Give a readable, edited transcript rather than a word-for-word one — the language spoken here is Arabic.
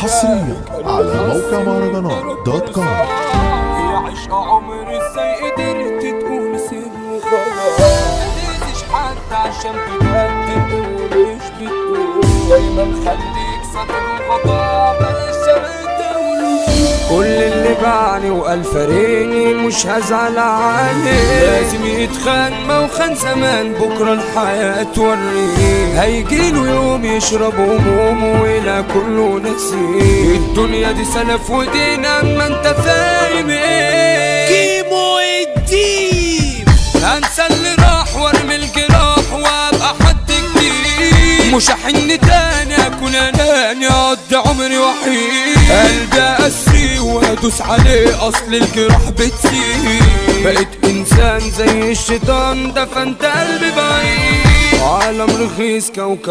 حصريا على موقع مهرجانات دوت كوم. يا عشق عمري ازاي قدرت تقول سيبني خلاص، متأذيش حد عشان بجد مش بتقول، دايما خليك صادق وغضب بلاش كل اللي باعني وقال فارقني مش هزعل عليه، لازم يتخان ما وخان زمان بكره الحياة توريه، هيجيله يوم يشرب همومه ولا كله نسيه، الدنيا دي سلف ودين اما انت فاهم ايه؟ كيمو الديب هنسى اللي راح وارمي الجراح وابقى حد جديد، مش هحن تاني اكون اناني اقضي عمري وحيد، قلبي اقسي وادوس عليه اصل الجراح بتسيب، بقيت انسان زي الشيطان دفنت قلبي بعيد، عالم رخيص كوكب